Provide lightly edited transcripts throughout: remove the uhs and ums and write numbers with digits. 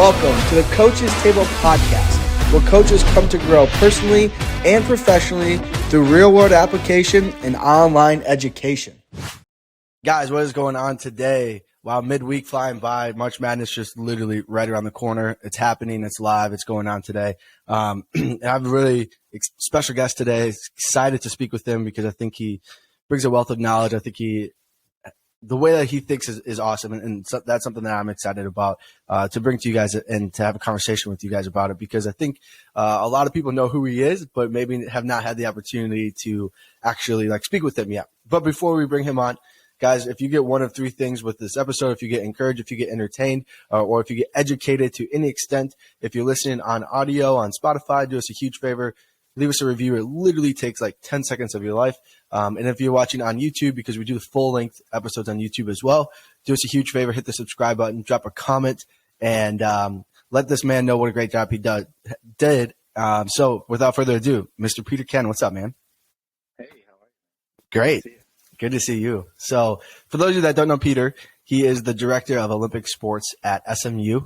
Welcome to the Coach's Table Podcast, where coaches come to grow personally and professionally through real-world application and online education. Guys, what is going on today? Wow, midweek flying by. March Madness just literally right around the corner. It's happening. It's live. It's going on today. And I have a really special guest today. Excited to speak with him because I think he brings a wealth of knowledge. I think the way that he thinks is awesome. And so that's something that I'm excited about to bring to you guys and to have a conversation with you guys about it, because I think a lot of people know who he is, but maybe have not had the opportunity to actually speak with him yet. But before we bring him on, guys, if you get one of three things with this episode, if you get encouraged, if you get entertained, or if you get educated to any extent, if you're listening on audio on Spotify, do us a huge favor. Leave us a review. It literally takes 10 seconds of your life. And if you're watching on YouTube, because we do the full-length episodes on YouTube as well, do us a huge favor. Hit the subscribe button, drop a comment, and let this man know what a great job he did. So without further ado, Mr. Peter Kenn, what's up, man? Hey, how are you? Great. Good to see you. So for those of you that don't know Peter, he is the director of Olympic sports at SMU,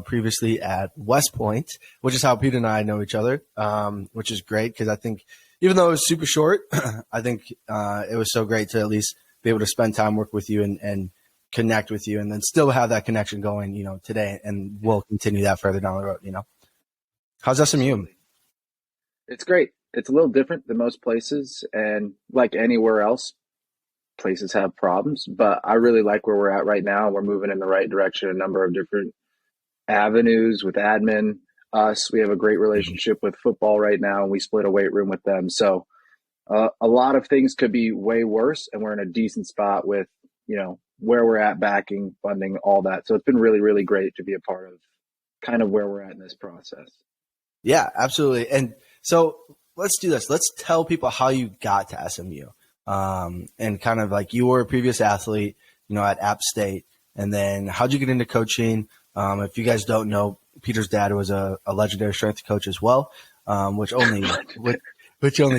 previously at West Point, which is how Peter and I know each other, which is great because I think even though it was super short, I think it was so great to at least be able to spend time work with you and connect with you, and then still have that connection going, today, and we'll continue that further down the road, How's SMU? It's great. It's a little different than most places, and like anywhere else, places have problems, but I really like where we're at right now. We're moving in the right direction, a number of different avenues with admin. We have a great relationship with football right now, and we split a weight room with them. So a lot of things could be way worse, and we're in a decent spot with, where we're at, backing, funding, all that. So it's been really, really great to be a part of kind of where we're at in this process. Yeah, absolutely. And so let's do this. Let's tell people how you got to SMU. And kind of you were a previous athlete, at App State, and then how'd you get into coaching? If you guys don't know, Peter's dad was a legendary strength coach as well, which only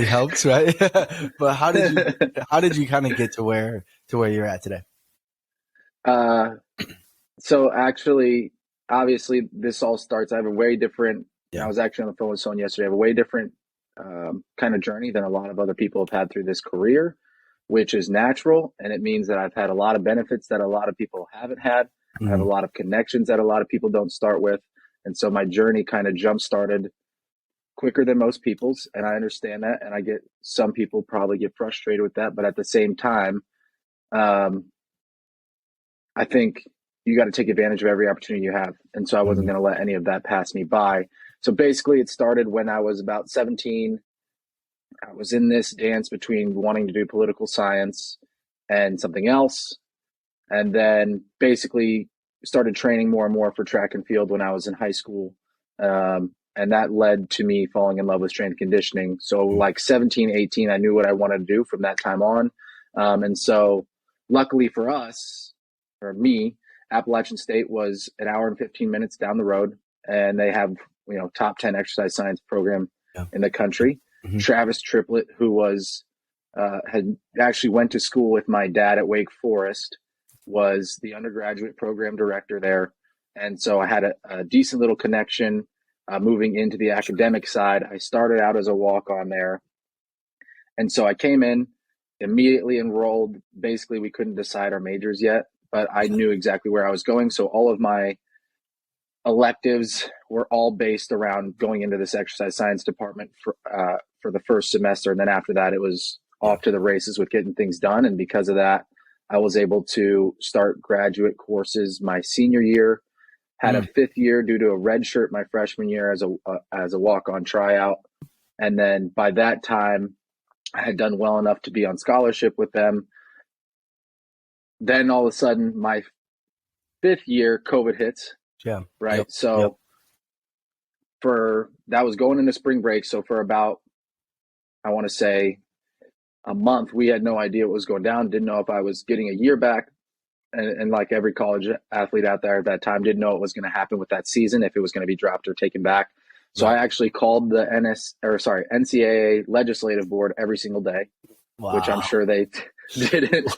helps, right? But how did you kind of get to where you're at today? So actually, obviously, this all starts. I have a way different. Yeah. I was actually on the phone with someone yesterday. I have a way different kind of journey than a lot of other people have had through this career, which is natural. And it means that I've had a lot of benefits that a lot of people haven't had. Mm-hmm. I have a lot of connections that a lot of people don't start with. And so my journey kind of jump-started quicker than most people's. And I understand that. And I get some people probably get frustrated with that. But at the same time, I think you got to take advantage of every opportunity you have. And so I wasn't going to let any of that pass me by. So basically it started when I was about 17. I was in this dance between wanting to do political science and something else. And then basically started training more and more for track and field when I was in high school. And that led to me falling in love with strength conditioning. So 17, 18, I knew what I wanted to do from that time on. And so luckily for us, or me, Appalachian State was an hour and 15 minutes down the road. And they have, top 10 exercise science program in the country. Mm-hmm. Travis Triplett, who was had actually went to school with my dad at Wake Forest, was the undergraduate program director there. And so I had a decent little connection moving into the academic side. I started out as a walk-on there. And so I came in, immediately enrolled. Basically, we couldn't decide our majors yet, but I knew exactly where I was going. So all of my electives were all based around going into this exercise science department for the first semester. And then after that, it was off to the races with getting things done. And because of that, I was able to start graduate courses my senior year, had a fifth year due to a red shirt my freshman year as a walk-on tryout. And then by that time, I had done well enough to be on scholarship with them. Then all of a sudden, my fifth year, COVID hits. Yeah. Right. Yep. So that was going into spring break. So for about, I want to say a month, we had no idea what was going down. Didn't know if I was getting a year back. And like every college athlete out there at that time, didn't know what was going to happen with that season, if it was going to be dropped or taken back. So I actually called the NCAA legislative board every single day, which I'm sure they didn't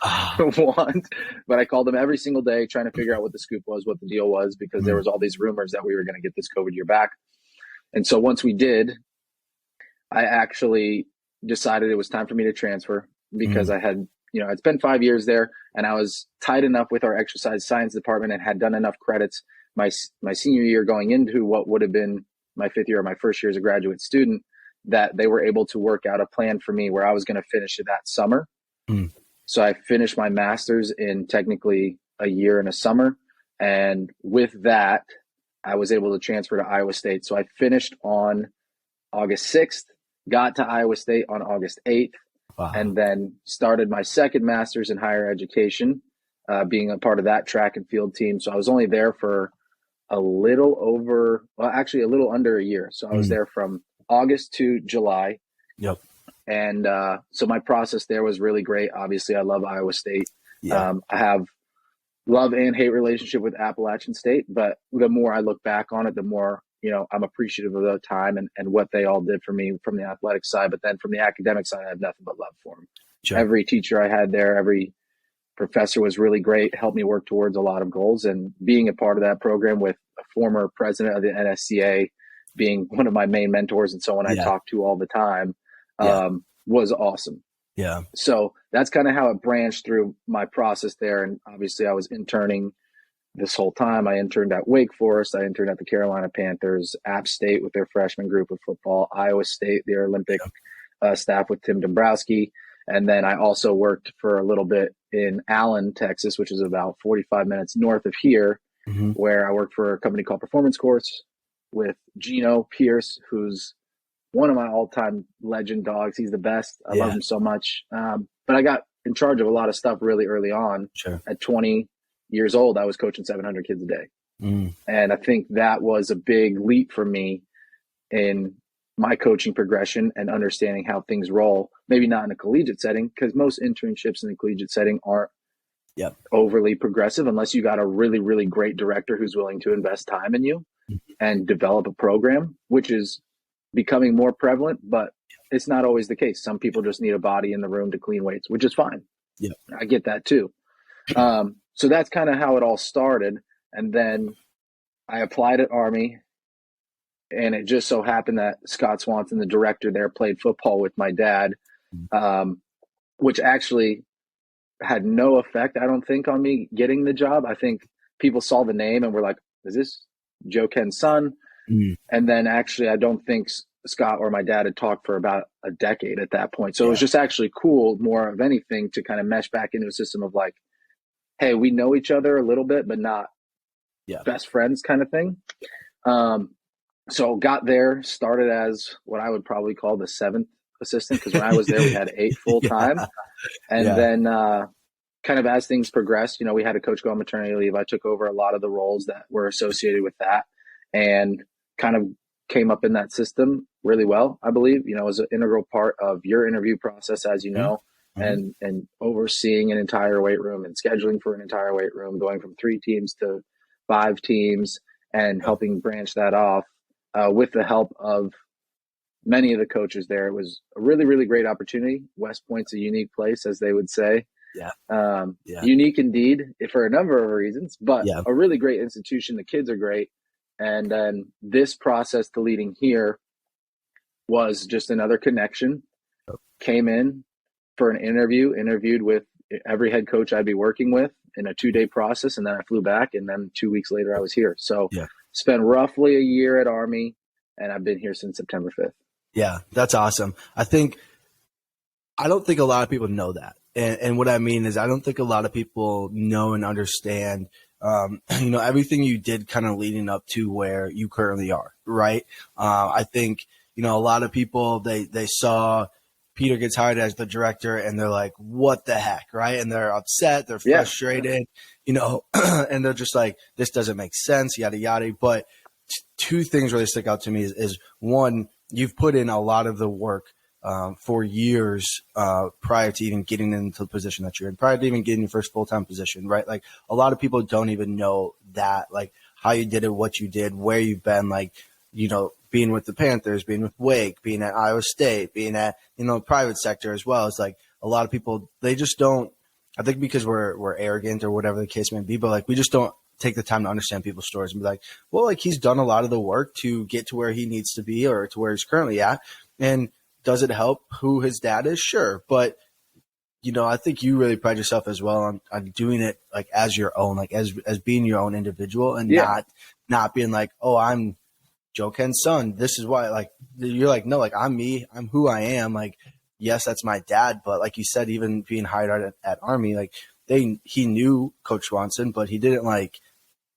want, but I called him every single day trying to figure out what the scoop was, what the deal was, because there was all these rumors that we were going to get this COVID year back. And so once we did, I actually decided it was time for me to transfer because I had, I'd spent 5 years there and I was tied enough with our exercise science department and had done enough credits my senior year going into what would have been my fifth year or my first year as a graduate student, that they were able to work out a plan for me where I was going to finish it that summer. So I finished my master's in technically a year and a summer. And with that, I was able to transfer to Iowa State. So I finished on August 6th, got to Iowa State on August 8th, and then started my second master's in higher education, being a part of that track and field team. So I was only there for a little under a year. So I was there from August to July. Yep. And so my process there was really great. Obviously, I love Iowa State. I have love and hate relationship with Appalachian State, but the more I look back on it, the more, I'm appreciative of the time and what they all did for me from the athletic side. But then from the academic side, I have nothing but love for them. Sure. Every teacher I had there, every professor was really great, helped me work towards a lot of goals. And being a part of that program with a former president of the NSCA being one of my main mentors and someone I talk to all the time, was awesome. Yeah. So that's kind of how it branched through my process there. And obviously I was interning this whole time. I interned at Wake Forest. I interned at the Carolina Panthers, App State with their freshman group of football, Iowa State, their Olympic staff with Tim Dombrowski. And then I also worked for a little bit in Allen, Texas, which is about 45 minutes north of here, where I worked for a company called Performance Course with Gino Pierce, who's one of my all-time legend dogs. He's the best. I love him so much. But I got in charge of a lot of stuff really early on. Sure. At 20 years old, I was coaching 700 kids a day. And I think that was a big leap for me in my coaching progression and understanding how things roll. Maybe not in a collegiate setting, because most internships in the collegiate setting aren't overly progressive unless you got a really, really great director who's willing to invest time in you and develop a program, which is becoming more prevalent, but it's not always the case. Some people just need a body in the room to clean weights, which is fine. Yeah, I get that too. So that's kind of how it all started. And then I applied at Army, and it just so happened that Scott Swanson, the director there, played football with my dad, which actually had no effect, I don't think, on me getting the job. I think people saw the name and were like, is this Joe Kenn's son? And then actually, I don't think Scott or my dad had talked for about a decade at that point. So it was just actually cool, more of anything, to kind of mesh back into a system of like, hey, we know each other a little bit, but not best friends kind of thing. So got there, started as what I would probably call the seventh assistant, because when I was there, we had 8 full time. And then kind of as things progressed, we had a coach go on maternity leave. I took over a lot of the roles that were associated with that and kind of came up in that system really well, I believe. It was an integral part of your interview process, as you know, and overseeing an entire weight room and scheduling for an entire weight room, going from 3 teams to 5 teams and helping branch that off with the help of many of the coaches there. It was a really, really great opportunity. West Point's a unique place, as they would say. Unique indeed for a number of reasons, but a really great institution. The kids are great. And then this process to leading here was just another connection. Came in for an interviewed with every head coach I'd be working with in a 2-day process. And then I flew back, and then 2 weeks later I was here. So spent roughly a year at Army, and I've been here since September 5th. Yeah, that's awesome. I don't think a lot of people know that. And what I mean is, I don't think a lot of people know and understand, everything you did kind of leading up to where you currently are, right? I think, a lot of people, they saw Peter gets hired as the director and they're like, what the heck, right? And they're upset, they're frustrated, and they're just like, this doesn't make sense, yada, yada. But 2 things really stick out to me is one, you've put in a lot of the work for years prior to even getting into the position that you're in, prior to even getting your first full-time position, right? Like, a lot of people don't even know that, like, how you did it, what you did, where you've been, like, being with the Panthers, being with Wake, being at Iowa State, being at, private sector as well. It's like a lot of people, they just don't, I think because we're arrogant or whatever the case may be, but like we just don't take the time to understand people's stories and be like, well, like he's done a lot of the work to get to where he needs to be or to where he's currently at. And does it help who his dad is? Sure. But, you know, I think you really pride yourself as well on doing it like as your own, like as being your own individual and not being like, oh, I'm Joe Kenn's son. This is why, like, you're like, no, like I'm me, I'm who I am. Like, yes, that's my dad. But like you said, even being hired at Army, like he knew Coach Swanson, but he didn't like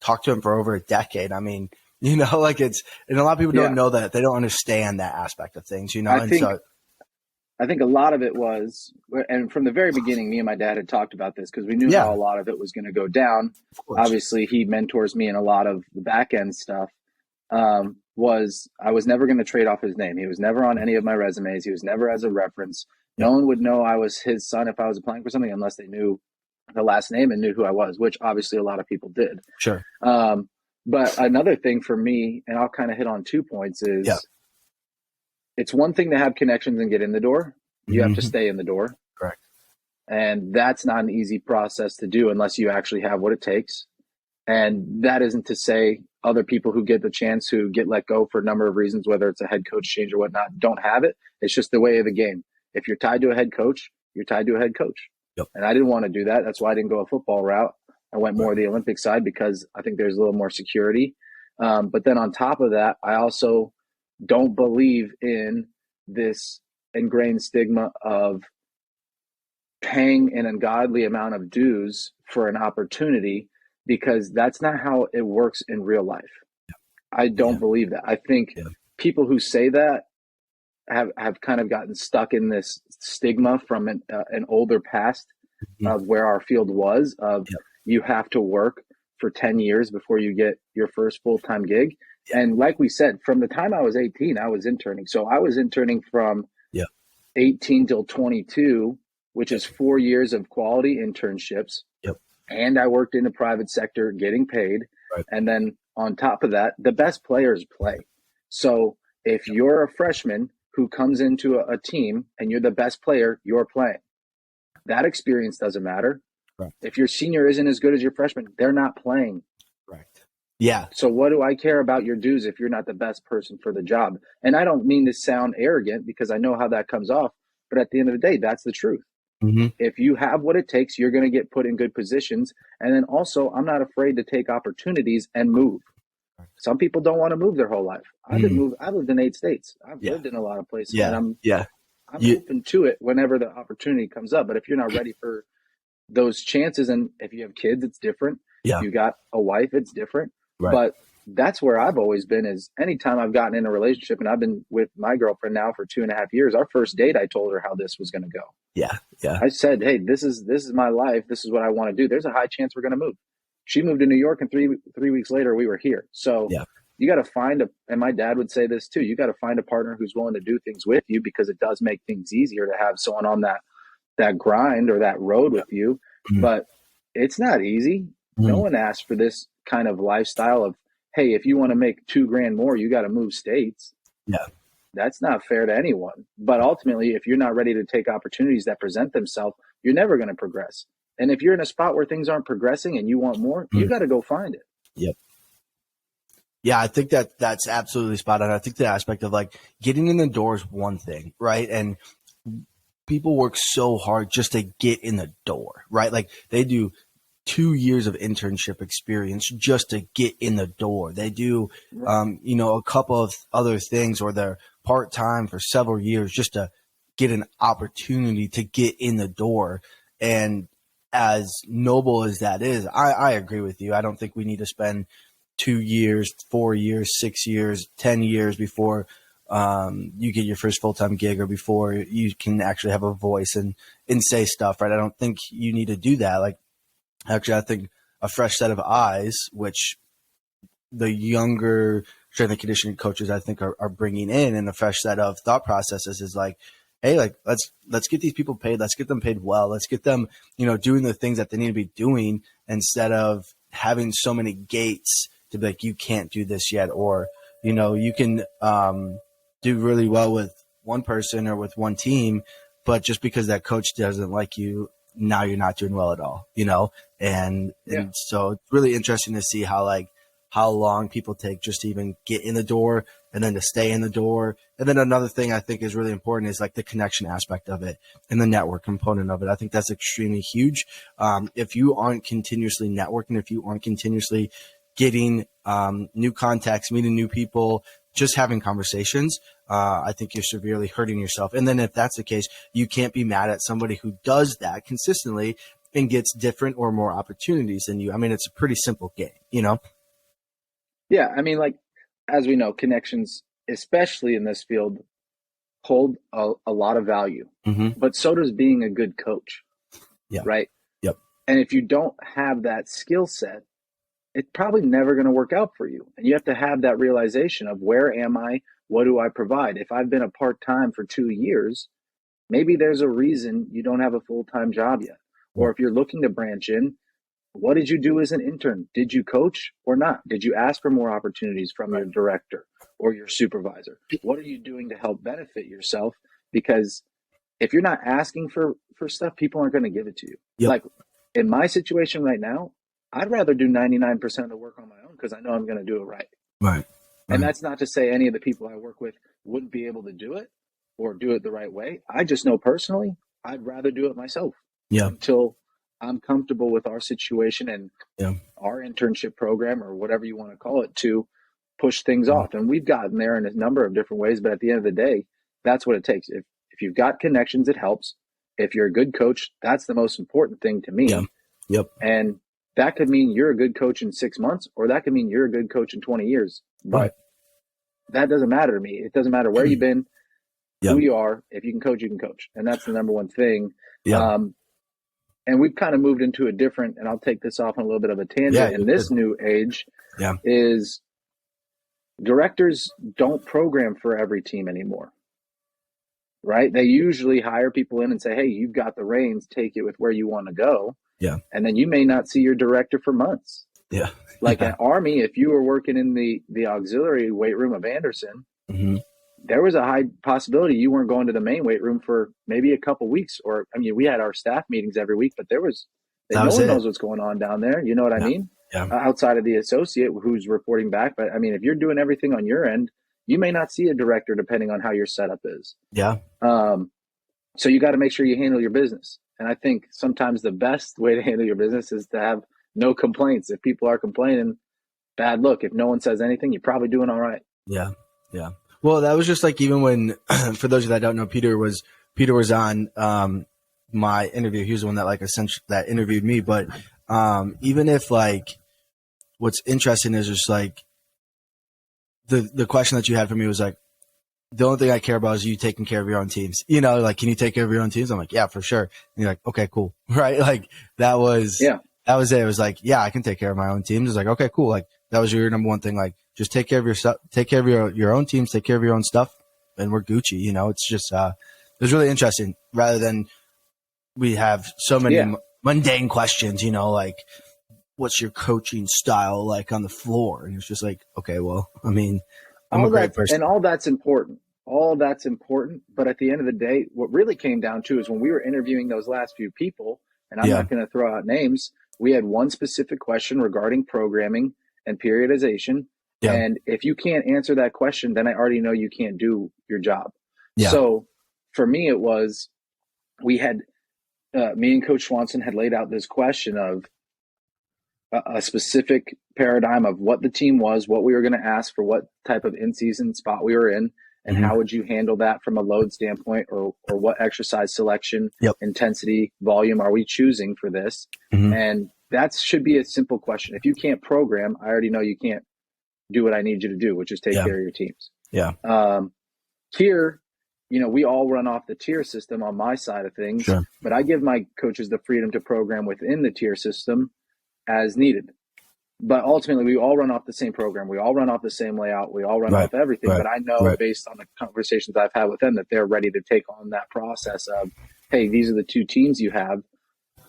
talk to him for over a decade. I mean, you know, like and a lot of people don't know that. They don't understand that aspect of things, you know? I think a lot of it was, and from the very beginning, me and my dad had talked about this because we knew how a lot of it was going to go down. Obviously, he mentors me in a lot of the back end stuff. I was never going to trade off his name. He was never on any of my resumes. He was never as a reference. No one would know I was his son if I was applying for something unless they knew the last name and knew who I was, which obviously a lot of people did. Sure. But another thing for me, and I'll kind of hit on 2 points, is it's one thing to have connections and get in the door. You have to stay in the door. Correct. And that's not an easy process to do unless you actually have what it takes. And that isn't to say other people who get the chance, who get let go for a number of reasons, whether it's a head coach change or whatnot, don't have it. It's just the way of the game. If you're tied to a head coach, you're tied to a head coach. Yep. And I didn't want to do that. That's why I didn't go a football route. I went more the Olympic side because I think there's a little more security. But then on top of that, I also don't believe in this ingrained stigma of paying an ungodly amount of dues for an opportunity, because that's not how it works in real life. I don't believe that. I think people who say that have kind of gotten stuck in this stigma from an older past of where our field was, of you have to work for 10 years before you get your first full-time gig. And like we said, from the time I was 18, I was interning. So I was interning from 18 till 22, which is 4 years of quality internships. And I worked in the private sector getting paid. And then on top of that, the best players play. So if you're a freshman who comes into a team and you're the best player, you're playing. That experience doesn't matter. If your senior isn't as good as your freshman, they're not playing. Yeah. So what do I care about your dues if you're not the best person for the job? And I don't mean to sound arrogant, because I know how that comes off. But at the end of the day, that's the truth. If you have what it takes, you're going to get put in good positions. And then also, I'm not afraid to take opportunities and move. Some people don't want to move their whole life. I lived in 8 states. I've lived in a lot of places. And I'm open to it whenever the opportunity comes up. But if you're not ready for those chances, and if you have kids, it's different. If you got a wife, it's different. But that's where I've always been, is anytime I've gotten in a relationship, and I've been with my girlfriend now for 2.5 years, our first date, I told her how this was going to go. I said, hey, this is my life. This is what I want to do. There's a high chance we're going to move. She moved to New York, and three weeks later we were here. So you got to find and my dad would say this too, you got to find a partner who's willing to do things with you, because it does make things easier to have someone on that grind or that road with you. But it's not easy. No one asked for this kind of lifestyle of, hey, if you want to make $2,000 more, you got to move states. That's not fair to anyone. But ultimately, if you're not ready to take opportunities that present themselves, you're never going to progress. And if you're in a spot where things aren't progressing and you want more, you got to go find it. Yeah, I think that's absolutely spot on. I think the aspect of like getting in the door is one thing, right? And people work so hard just to get in the door, right? Like they do 2 years of internship experience just to get in the door. They do, a couple of other things, or they're part-time for several years just to get an opportunity to get in the door. And as noble as that is, I agree with you. I don't think we need to spend 2 years, 4 years, 6 years, 10 years before you get your first full-time gig, or before you can actually have a voice and say stuff, right? I don't think you need to do that. Like, actually, I think a fresh set of eyes, which the younger strength and conditioning coaches, I think, are bringing in, and a fresh set of thought processes is like, hey, like let's get these people paid. Let's get them paid well. Let's get them, doing the things that they need to be doing, instead of having so many gates to be like, you can't do this yet, or you can do really well with one person or with one team, but just because that coach doesn't like you, now you're not doing well at all, and so it's really interesting to see how long people take just to even get in the door and then to stay in the door. And then another thing I think is really important is like the connection aspect of it and the network component of it. I think that's extremely huge. If you aren't continuously networking, if you aren't continuously getting new contacts, meeting new people, just having conversations, I think you're severely hurting yourself. And then if that's the case, you can't be mad at somebody who does that consistently and gets different or more opportunities than you. I mean, it's a pretty simple game, Yeah, I mean, like, as we know, connections, especially in this field, hold a lot of value. Mm-hmm. But so does being a good coach, right? Yep. And if you don't have that skill set, it's probably never going to work out for you. And you have to have that realization of, where am I? What do I provide? If I've been a part-time for 2 years, maybe there's a reason you don't have a full-time job yet. Or if you're looking to branch in, what did you do as an intern? Did you coach or not? Did you ask for more opportunities from your director or your supervisor? What are you doing to help benefit yourself? Because if you're not asking for stuff, people aren't going to give it to you. Yep. Like in my situation right now, I'd rather do 99% of the work on my own because I know I'm going to do it right. Right. And that's not to say any of the people I work with wouldn't be able to do it or do it the right way. I just know personally, I'd rather do it myself until I'm comfortable with our situation and our internship program or whatever you want to call it to push things off. And we've gotten there in a number of different ways, but at the end of the day, that's what it takes. If you've got connections, it helps. If you're a good coach, that's the most important thing to me. Yep. And that could mean you're a good coach in 6 months, or that could mean you're a good coach in 20 years. But that doesn't matter to me. It doesn't matter where you've been, who you are. If you can coach, you can coach. And that's the number one thing. And we've kind of moved into a different, and I'll take this off on a little bit of a tangent in this new age, is directors don't program for every team anymore, right? They usually hire people in and say, hey, you've got the reins, take it with where you want to go. And then you may not see your director for months. Like at Army, if you were working in the auxiliary weight room of Anderson, there was a high possibility you weren't going to the main weight room for maybe a couple weeks. Or, I mean, we had our staff meetings every week, but no one knows what's going on down there. You know what I mean? Outside of the associate who's reporting back. But I mean, if you're doing everything on your end, you may not see a director depending on how your setup is. So you got to make sure you handle your business. And I think sometimes the best way to handle your business is to have no complaints. If people are complaining, bad look. If no one says anything, you're probably doing all right. Yeah. Well, that was just like, even when, for those of you that don't know, Peter was on my interview. He was the one that essentially that interviewed me. But even if what's interesting is just the question that you had for me was the only thing I care about is you taking care of your own teams. Can you take care of your own teams? I'm like, yeah, for sure. And you're like, okay, cool. Right. That was it. It was I can take care of my own teams. It's like, okay, cool. That was your number one thing. Just take care of your stuff, take care of your own teams, take care of your own stuff, and we're Gucci. It's just, it was really interesting, rather than we have so many mundane questions, what's your coaching style on the floor? And it's just okay, well, I mean, I'm a great person. And all that's important. But at the end of the day, what really came down to is when we were interviewing those last few people, and I'm not going to throw out names, we had one specific question regarding programming and periodization. And if you can't answer that question, then I already know you can't do your job. So for me, it was, we had, me and Coach Swanson had laid out this question of a specific paradigm of what the team was, what we were going to ask for, what type of in-season spot we were in, and how would you handle that from a load standpoint, or what exercise selection, intensity, volume are we choosing for this? And that should be a simple question. If you can't program, I already know you can't do what I need you to do, which is take care of your teams. Here, we all run off the tier system on my side of things, but I give my coaches the freedom to program within the tier system as needed. But ultimately, we all run off the same program. We all run off the same layout. We all run off everything. But I know based on the conversations I've had with them that they're ready to take on that process of, hey, these are the two teams you have.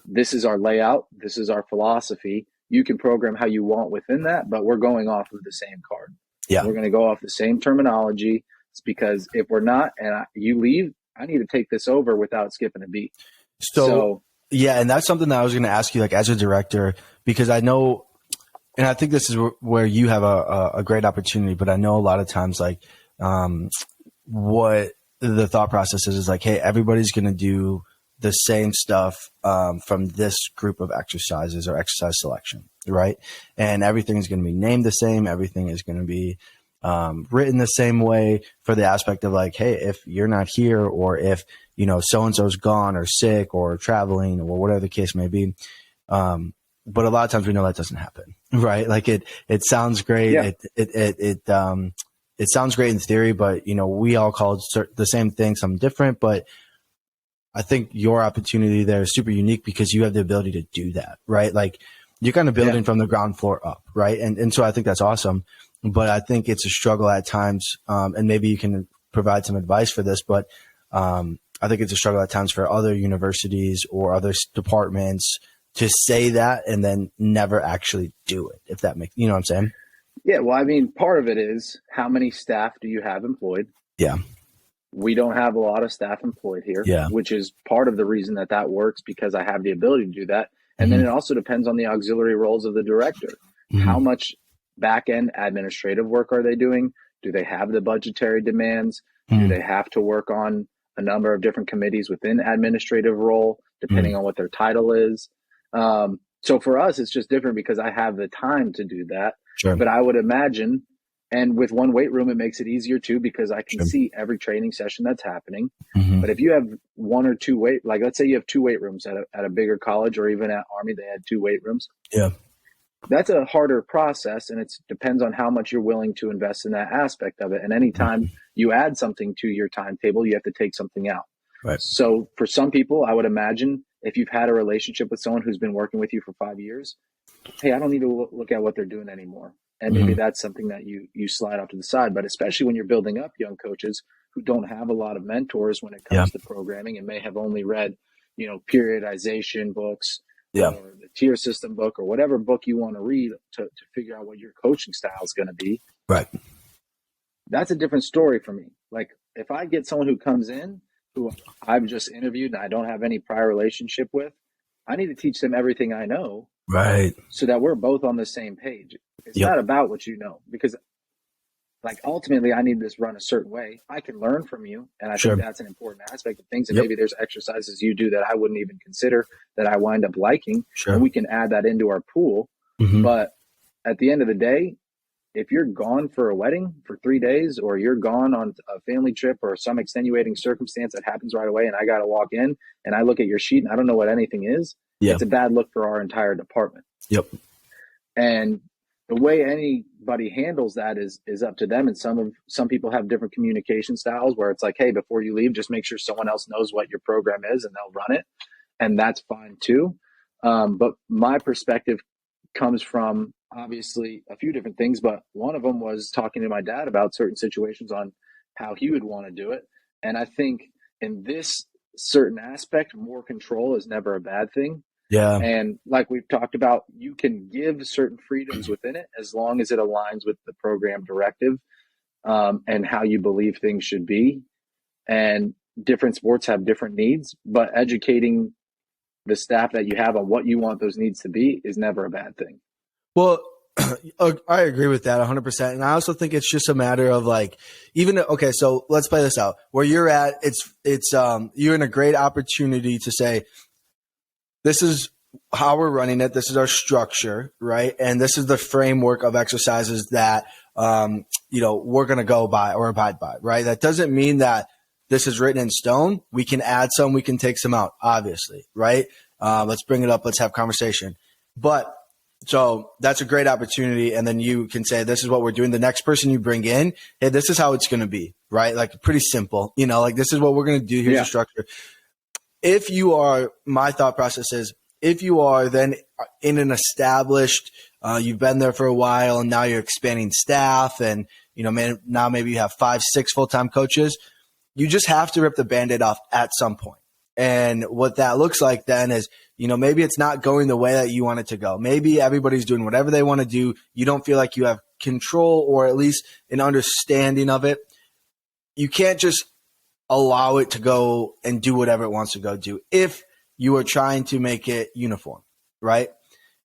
This is our layout. This is our philosophy. You can program how you want within that, but we're going off of the same card. We're going to go off the same terminology. It's because if we're not, and you leave, I need to take this over without skipping a beat. So yeah, and that's something that I was going to ask you, like as a director, because I know, and I think this is where you have a great opportunity, but I know a lot of times like what the thought process is like, hey, everybody's going to do the same stuff from this group of exercises or exercise selection, right? And everything's going to be named the same. Everything is going to be written the same way for the aspect of like, hey, if you're not here, or if, you know, so-and-so's gone or sick or traveling or whatever the case may be. But a lot of times we know that doesn't happen, right? Like it sounds great. Yeah. It sounds great in theory, but you know, we all call it the same thing, something different. But I think your opportunity there is super unique because you have the ability to do that, right? Like you're kind of building from the ground floor up, right? And so I think that's awesome. But I think it's a struggle at times, and maybe you can provide some advice for this, but I think it's a struggle at times for other universities or other departments to say that and then never actually do it, if that makes, you know what I'm saying? Yeah. Well, I mean, part of it is how many staff do you have employed? Yeah. We don't have a lot of staff employed here, which is part of the reason that works, because I have the ability to do that. And then it also depends on the auxiliary roles of the director. How much back-end administrative work are they doing? Do they have the budgetary demands? Do they have to work on a number of different committees within administrative role, depending on what their title is? So for us, it's just different because I have the time to do that. Sure. But I would imagine, and with one weight room, it makes it easier too, because I can see every training session that's happening. But if you have one or two like let's say you have two weight rooms at a bigger college, or even at Army, they had two weight rooms. Yeah. That's a harder process, and it depends on how much you're willing to invest in that aspect of it. And anytime you add something to your timetable, you have to take something out. Right. So for some people, I would imagine if you've had a relationship with someone who's been working with you for 5 years, hey, I don't need to look at what they're doing anymore. And maybe that's something that you slide off to the side. But especially when you're building up young coaches who don't have a lot of mentors when it comes to programming, and may have only read, you know, periodization books, or the tier system book, or whatever book you want to read to figure out what your coaching style is going to be. Right. That's a different story for me. Like if I get someone who comes in who I've just interviewed and I don't have any prior relationship with, I need to teach them everything I know. Right. So that we're both on the same page. It's not about what you know, because like ultimately I need this run a certain way. I can learn from you. And I think that's an important aspect of things. And maybe there's exercises you do that I wouldn't even consider that I wind up liking. And we can add that into our pool. But at the end of the day, if you're gone for a wedding for 3 days, or you're gone on a family trip or some extenuating circumstance that happens right away, and I got to walk in and I look at your sheet and I don't know what anything is, it's a bad look for our entire department. And the way anybody handles that is up to them. And some people have different communication styles where it's like, hey, before you leave, just make sure someone else knows what your program is and they'll run it. And that's fine too. But my perspective comes from obviously a few different things, but one of them was talking to my dad about certain situations on how he would want to do it. And I think in this certain aspect, more control is never a bad thing. Yeah. And like we've talked about, you can give certain freedoms within it as long as it aligns with the program directive, and how you believe things should be. And different sports have different needs, but educating the staff that you have on what you want those needs to be is never a bad thing. Well, I agree with that 100%. And I also think it's just a matter of like, okay, so let's play this out. Where you're at, you're in a great opportunity to say, this is how we're running it. This is our structure, right? And this is the framework of exercises that, we're going to go by or abide by, right? That doesn't mean that this is written in stone. We can add some, we can take some out, obviously, right? Let's bring it up. Let's have conversation. But so that's a great opportunity. And then you can say, this is what we're doing. The next person you bring in, hey, this is how it's going to be, right? Like pretty simple, like this is what we're going to do. Here's the structure. If you are, my thought process is, if you are then in an established, you've been there for a while and now you're expanding staff and, now maybe you have 5, 6 full-time coaches, you just have to rip the Band-Aid off at some point. And what that looks like then is, maybe it's not going the way that you want it to go. Maybe everybody's doing whatever they want to do. You don't feel like you have control or at least an understanding of it. You can't just allow it to go and do whatever it wants to go do if you are trying to make it uniform, right?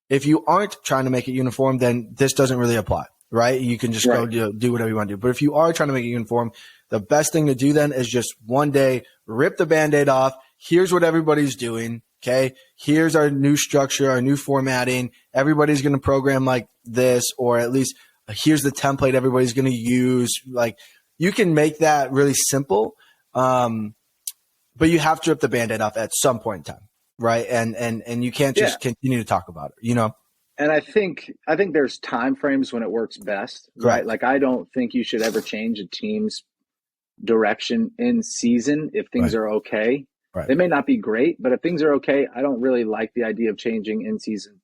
If you aren't trying to make it uniform, then this doesn't really apply, right? You can just go do whatever you want to do. But if you are trying to make it uniform, the best thing to do then is just one day rip the Band-Aid off. Here's what everybody's doing. Okay. Here's our new structure, our new formatting. Everybody's going to program like this, or at least here's the template everybody's going to use. Like, you can make that really simple. But you have to rip the Band-Aid off at some point in time. Right. And you can't just continue to talk about it, And I think there's time frames when it works best, right? Like, I don't think you should ever change a team's direction in season if things are okay. Right. They may not be great, but if things are okay, I don't really like the idea of changing in season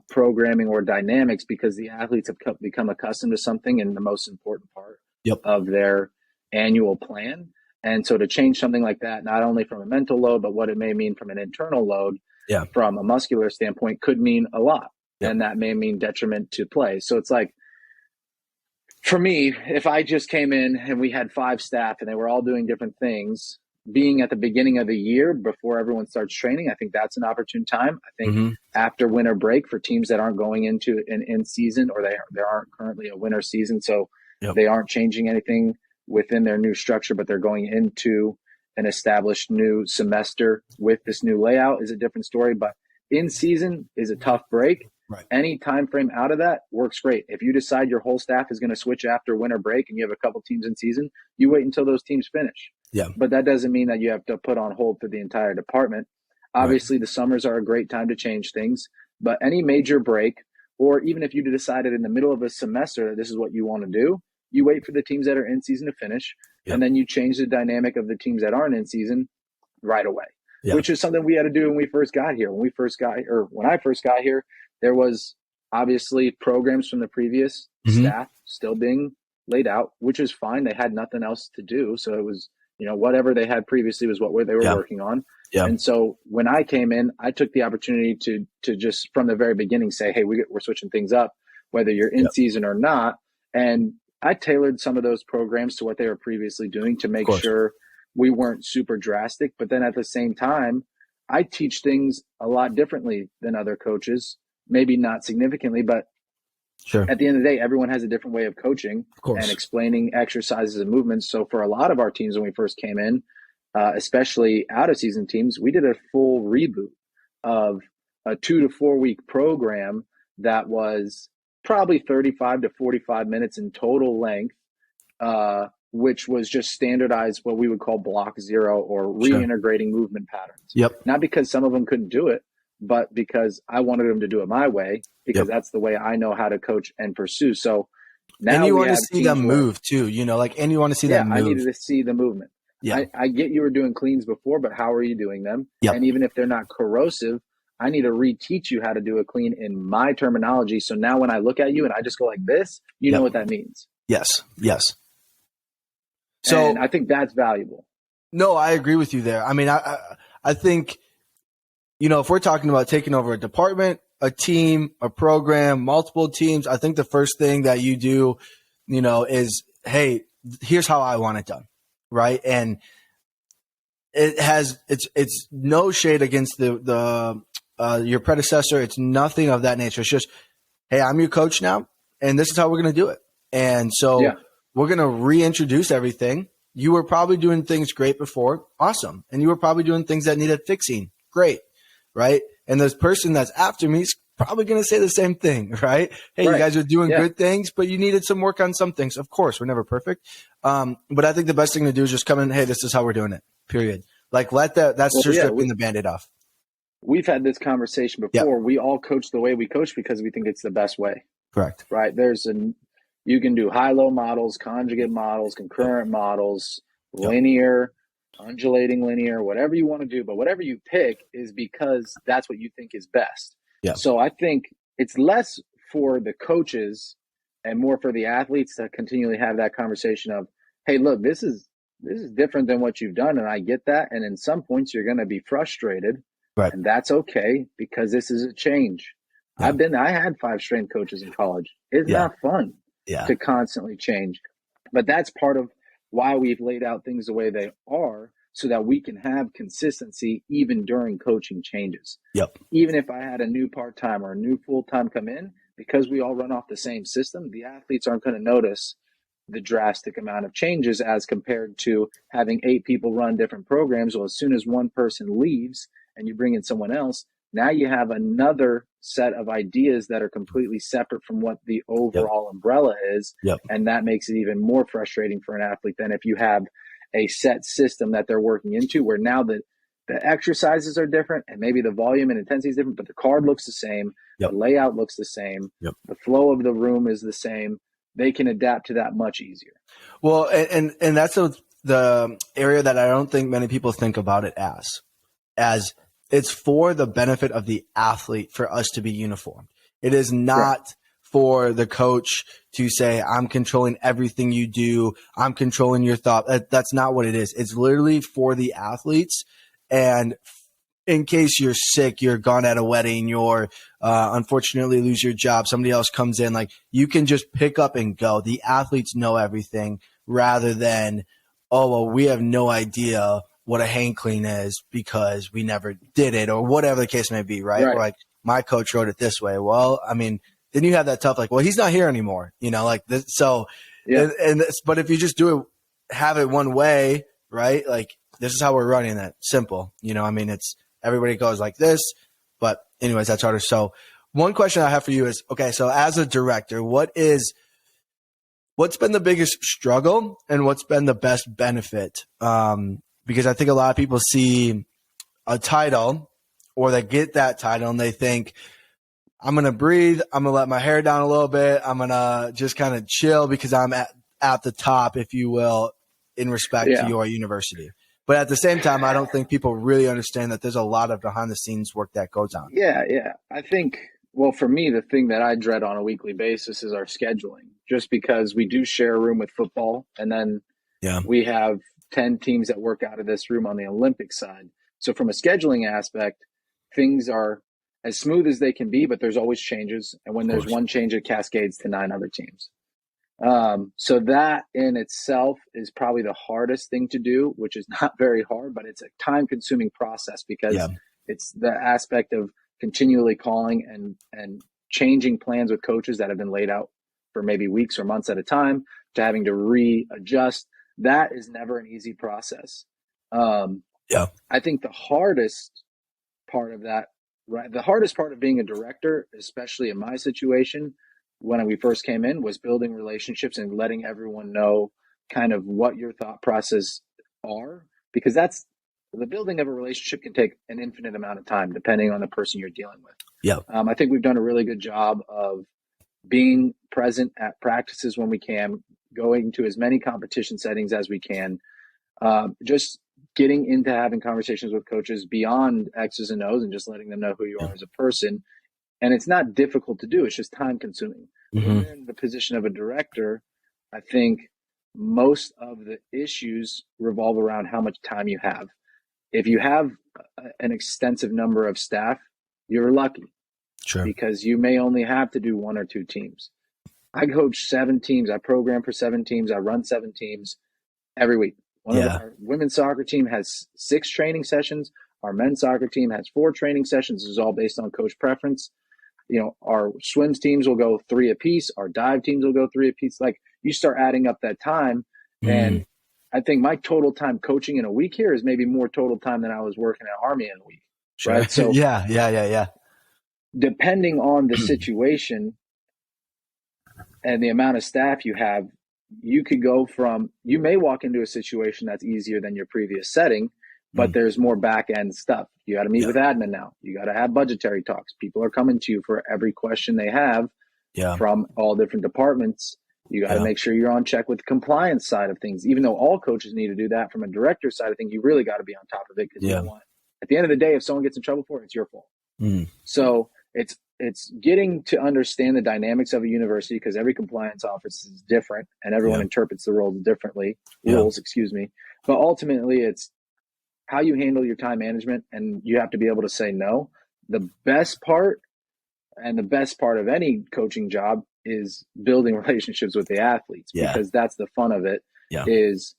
programming or dynamics, because the athletes have become accustomed to something in the most important part of their annual plan. And so to change something like that, not only from a mental load, but what it may mean from an internal load from a muscular standpoint, could mean a lot. And that may mean detriment to play. So it's like, for me, if I just came in and we had 5 staff and they were all doing different things, being at the beginning of the year before everyone starts training, I think that's an opportune time. I think after winter break, for teams that aren't going into an in-season, or there aren't currently a winter season, so they aren't changing anything within their new structure, but they're going into an established new semester with this new layout, is a different story. But in season is a tough break. Right. Any time frame out of that works great. If you decide your whole staff is going to switch after winter break and you have a couple teams in season, you wait until those teams finish. Yeah. But that doesn't mean that you have to put on hold for the entire department. Obviously, the summers are a great time to change things, but any major break, or even if you decided in the middle of a semester that this is what you want to do, you wait for the teams that are in season to finish, and then you change the dynamic of the teams that aren't in season right away, which is something we had to do when we first got here. When I first got here, there was obviously programs from the previous staff still being laid out, which is fine. They had nothing else to do. So it was, whatever they had previously was what they were working on. Yeah. And so when I came in, I took the opportunity to just from the very beginning say, hey, we're switching things up, whether you're in season or not. And I tailored some of those programs to what they were previously doing to make sure we weren't super drastic. But then at the same time, I teach things a lot differently than other coaches. Maybe not significantly, but at the end of the day, everyone has a different way of coaching and explaining exercises and movements. So for a lot of our teams, when we first came in, especially out of season teams, we did a full reboot of a 2 to 4 week program that was probably 35 to 45 minutes in total length, which was just standardized what we would call block zero, or reintegrating movement patterns. Not because some of them couldn't do it, but because I wanted them to do it my way, because that's the way I know how to coach and pursue. So now, and you want to see them move too, and you want to see them move. I needed to see the movement. I get you were doing cleans before, but how are you doing them? And even if they're not corrosive, I need to reteach you how to do a clean in my terminology. So now when I look at you and I just go like this, you know what that means. Yes. So and I think that's valuable. No, I agree with you there. I mean, I think, if we're talking about taking over a department, a team, a program, multiple teams, I think the first thing that you do, is, hey, here's how I want it done. Right. And it's no shade against your predecessor. It's nothing of that nature. It's just, hey, I'm your coach now, and this is how we're going to do it. And so we're going to reintroduce everything. You were probably doing things great before. Awesome. And you were probably doing things that needed fixing. Great. Right. And this person that's after me is probably going to say the same thing, right? Hey, you guys are doing good things, but you needed some work on some things. Of course, we're never perfect. But I think the best thing to do is just come in, hey, this is how we're doing it, period. Like, that's just ripping the Band-Aid off. We've had this conversation before. We all coach the way we coach because we think it's the best way. Correct. Right. You can do high-low models, conjugate models, concurrent models, linear, undulating linear, whatever you want to do. But whatever you pick is because that's what you think is best. Yeah. So I think it's less for the coaches and more for the athletes to continually have that conversation of, hey, look, this is different than what you've done. And I get that. And in some points you're going to be frustrated. Right. And that's okay, because this is a change. Yeah. I had 5 strength coaches in college. It's not fun to constantly change, but that's part of why we've laid out things the way they are so that we can have consistency even during coaching changes. Yep. Even if I had a new part-time or a new full-time come in, because we all run off the same system, the athletes aren't going to notice the drastic amount of changes as compared to having 8 people run different programs. Well, as soon as one person leaves and you bring in someone else, now you have another set of ideas that are completely separate from what the overall umbrella is. Yep. And that makes it even more frustrating for an athlete than if you have a set system that they're working into, where now the exercises are different and maybe the volume and intensity is different, but the card looks the same. Yep. The layout looks the same. Yep. The flow of the room is the same. They can adapt to that much easier. Well, and that's the area that I don't think many people think about it as it's for the benefit of the athlete for us to be uniform. It is not for the coach to say, I'm controlling everything you do. I'm controlling your thought. That's not what it is. It's literally for the athletes. And in case you're sick, you're gone at a wedding, you're unfortunately lose your job, somebody else comes in, like you can just pick up and go. The athletes know everything rather than, oh, well, we have no idea what a hang clean is because we never did it or whatever the case may be, right? Or like my coach wrote it this way. Well, I mean, then you have that tough, like, well, he's not here anymore, you know, like this. So, but if you just do it, have it one way, right? Like this is how we're running it. Simple. You know, I mean, it's everybody goes like this, but anyways, that's harder. So one question I have for you is, okay, so as a director, what's been the biggest struggle and what's been the best benefit? Because I think a lot of people see a title or they get that title and they think, I'm going to breathe. I'm going to let my hair down a little bit. I'm going to just kind of chill because I'm at the top, if you will, in respect to your university. But at the same time, I don't think people really understand that there's a lot of behind the scenes work that goes on. Yeah. I think, well, for me, the thing that I dread on a weekly basis is our scheduling, just because we do share a room with football. And then we have 10 teams that work out of this room on the Olympic side. So from a scheduling aspect, things are as smooth as they can be, but there's always changes. And when there's one change, it cascades to 9 other teams. So that in itself is probably the hardest thing to do, which is not very hard, but it's a time consuming process because it's the aspect of continually calling and changing plans with coaches that have been laid out for maybe weeks or months at a time to having to readjust. That is never an easy process. I think the hardest part of that, right? The hardest part of being a director, especially in my situation, when we first came in, was building relationships and letting everyone know kind of what your thought process are, because that's the building of a relationship can take an infinite amount of time depending on the person you're dealing with. I think we've done a really good job of being present at practices when we can, going to as many competition settings as we can, just getting into having conversations with coaches beyond X's and O's and just letting them know who you are as a person. And it's not difficult to do. It's just time consuming. When you're in the position of a director, I think most of the issues revolve around how much time you have. If you have an extensive number of staff, you're lucky because you may only have to do 1 or 2 teams. I coach 7 teams. I program for 7 teams. I run 7 teams every week. Our women's soccer team has 6 training sessions. Our men's soccer team has 4 training sessions. This is all based on coach preference. You know, our swims teams will go 3 apiece. Our dive teams will go 3 apiece. Like, you start adding up that time. And I think my total time coaching in a week here is maybe more total time than I was working at Army in a week. Right. So depending on the situation and the amount of staff you have, you could go from, you may walk into a situation that's easier than your previous setting, but there's more back end stuff. You got to meet with admin now. You got to have budgetary talks. People are coming to you for every question they have from all different departments. You got to make sure you're on check with the compliance side of things. Even though all coaches need to do that, from a director side of things, you really got to be on top of it, because you don't want, at the end of the day, if someone gets in trouble for it, it's your fault. So it's getting to understand the dynamics of a university, because every compliance office is different and everyone interprets the rules differently. But ultimately, it's how you handle your time management, and you have to be able to say no. The best part, and the best part of any coaching job, is building relationships with the athletes, because that's the fun of it, is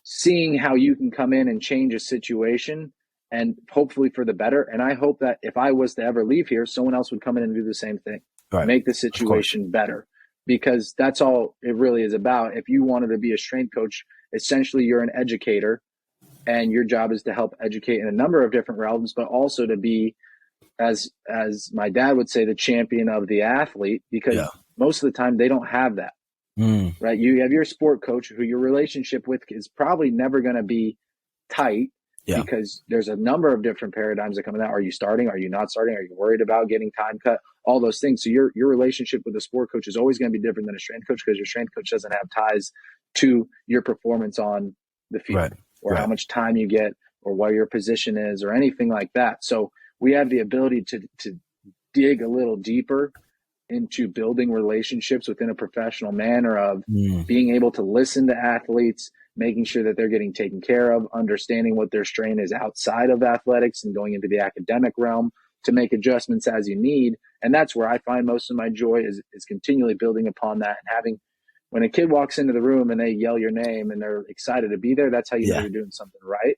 seeing how you can come in and change a situation and hopefully for the better. And I hope that if I was to ever leave here, someone else would come in and do the same thing, make the situation better, because that's all it really is about. If you wanted to be a strength coach, essentially you're an educator, and your job is to help educate in a number of different realms, but also to be, as my dad would say, the champion of the athlete, because most of the time they don't have that. Right? You have your sport coach who your relationship with is probably never going to be tight, because there's a number of different paradigms that come in. Are you starting? Are you not starting? Are you worried about getting time cut? All those things. So your relationship with the sport coach is always going to be different than a strength coach, because your strength coach doesn't have ties to your performance on the field, or how much time you get, or what your position is, or anything like that. So we have the ability to dig a little deeper into building relationships within a professional manner of being able to listen to athletes, making sure that they're getting taken care of, understanding what their strain is outside of athletics and going into the academic realm to make adjustments as you need. And that's where I find most of my joy is continually building upon that, and having, when a kid walks into the room and they yell your name and they're excited to be there, that's how you know you're doing something right.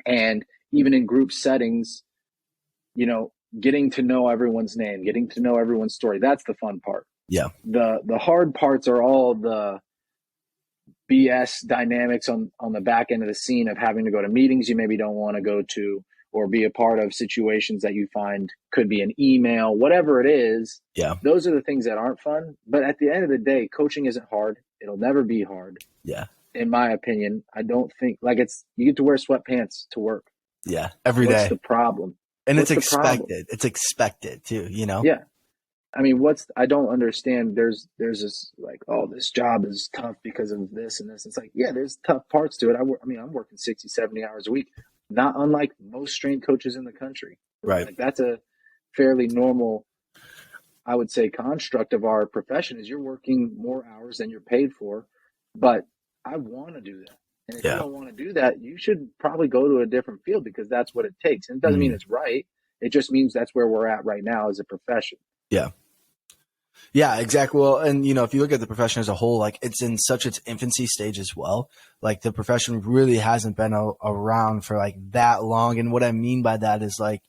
And even in group settings, getting to know everyone's name, getting to know everyone's story, that's the fun part. The hard parts are all the BS dynamics on the back end of the scene of having to go to meetings you maybe don't want to go to, or be a part of situations that you find could be an email, whatever it is. Those are the things that aren't fun. But at the end of the day, coaching isn't hard. It'll never be hard. In my opinion, I don't think, you get to wear sweatpants to work. Every day. What's the problem? And What's it's expected. It's expected too, I mean, I don't understand. There's this this job is tough because of this and this. It's like, there's tough parts to it. I'm working 60, 70 hours a week, not unlike most strength coaches in the country. Like, that's a fairly normal, I would say, construct of our profession, is you're working more hours than you're paid for. But I want to do that. And if you don't want to do that, you should probably go to a different field, because that's what it takes. And it doesn't mean it's right. It just means that's where we're at right now as a profession. Yeah, exactly. Well, and if you look at the profession as a whole, like, it's in such its infancy stage as well. Like, the profession really hasn't been around for like that long. And what I mean by that is, like,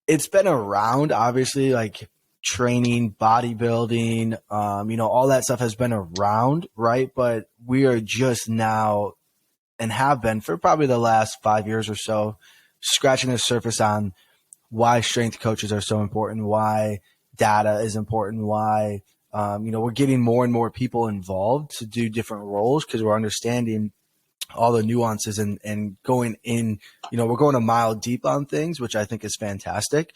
it's been around, obviously, like training, bodybuilding, all that stuff has been around, right? But we are just now, and have been for probably the last 5 years or so, scratching the surface on why strength coaches are so important, why data is important, why we're getting more and more people involved to do different roles, because we're understanding all the nuances and going in, we're going a mile deep on things, which I think is fantastic,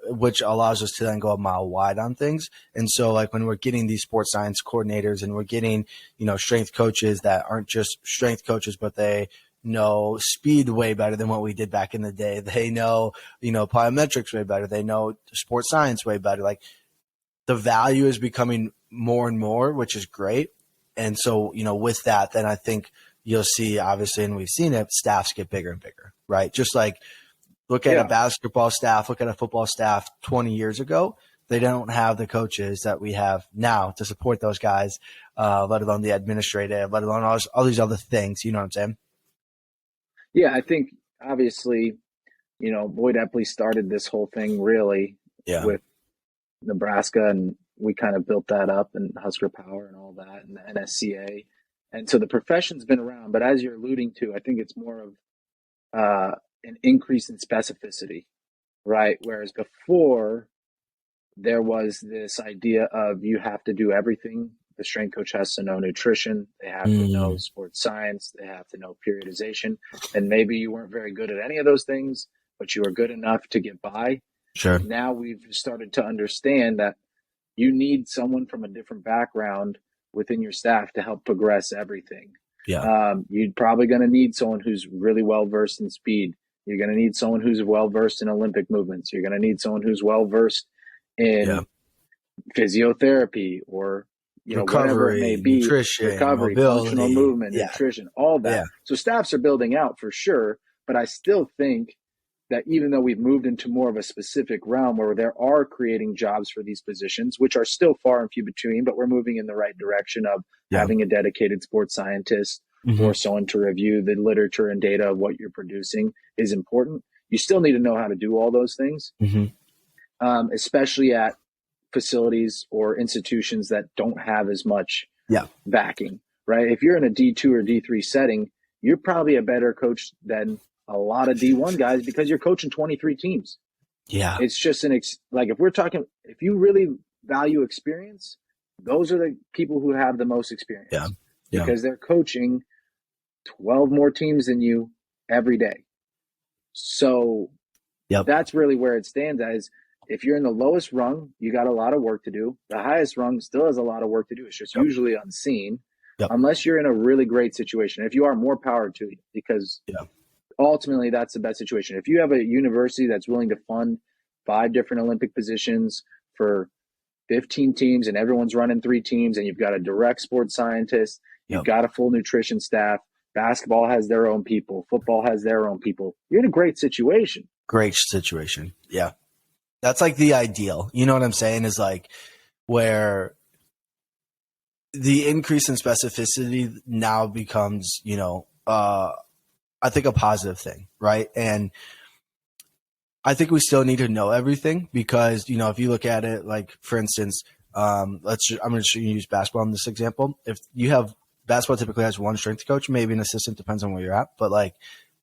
which allows us to then go a mile wide on things. And so, like, when we're getting these sports science coordinators and we're getting, strength coaches that aren't just strength coaches, but they know speed way better than what we did back in the day. They know, plyometrics way better. They know sports science way better. Like, the value is becoming more and more, which is great. And so, with that, then I think you'll see, obviously, and we've seen it, staffs get bigger and bigger, right? Just like, look at a basketball staff, look at a football staff 20 years ago. They don't have the coaches that we have now to support those guys, let alone the administrative, let alone all these other things. You know what I'm saying? Yeah, I think, obviously, Boyd Epley started this whole thing really with Nebraska, and we kind of built that up, and Husker Power and all that, and the NSCA. And so the profession's been around, but as you're alluding to, I think it's more of an increase in specificity, right? Whereas before, there was this idea of you have to do everything. The strength coach has to know nutrition. They have to know sports science. They have to know periodization. And maybe you weren't very good at any of those things, but you were good enough to get by. Sure. Now we've started to understand that you need someone from a different background within your staff to help progress everything. You're probably going to need someone who's really well-versed in speed. You're going to need someone who's well-versed in Olympic movements. You're going to need someone who's well-versed in physiotherapy, or recovery, whatever it may be, nutrition, recovery, mobility, functional movement, nutrition, all that. So staffs are building out for sure, but I still think that even though we've moved into more of a specific realm where there are creating jobs for these positions, which are still far and few between, but we're moving in the right direction of having a dedicated sports scientist or someone to review the literature and data of what you're producing is important. You still need to know how to do all those things, especially at facilities or institutions that don't have as much backing, right? If you're in a D2 or D3 setting, you're probably a better coach than a lot of D1 guys because you're coaching 23 teams. Yeah. It's just like if you really value experience, those are the people who have the most experience. Yeah. Because they're coaching 12 more teams than you every day. So that's really where it stands as if you're in the lowest rung, you got a lot of work to do. The highest rung still has a lot of work to do. It's just usually unseen unless you're in a really great situation. If you are, more power to you because ultimately that's the best situation. If you have a university that's willing to fund 5 different Olympic positions for 15 teams and everyone's running 3 teams and you've got a direct sports scientist, you've got a full nutrition staff, basketball has their own people, football has their own people, you're in a great situation. Great situation. Yeah. That's like the ideal. You know what I'm saying? Is like where the increase in specificity now becomes, I think a positive thing, right? And I think we still need to know everything because, if you look at it, like for instance, I'm going to use basketball in this example. If you have basketball typically has one strength coach, maybe an assistant, depends on where you're at, but like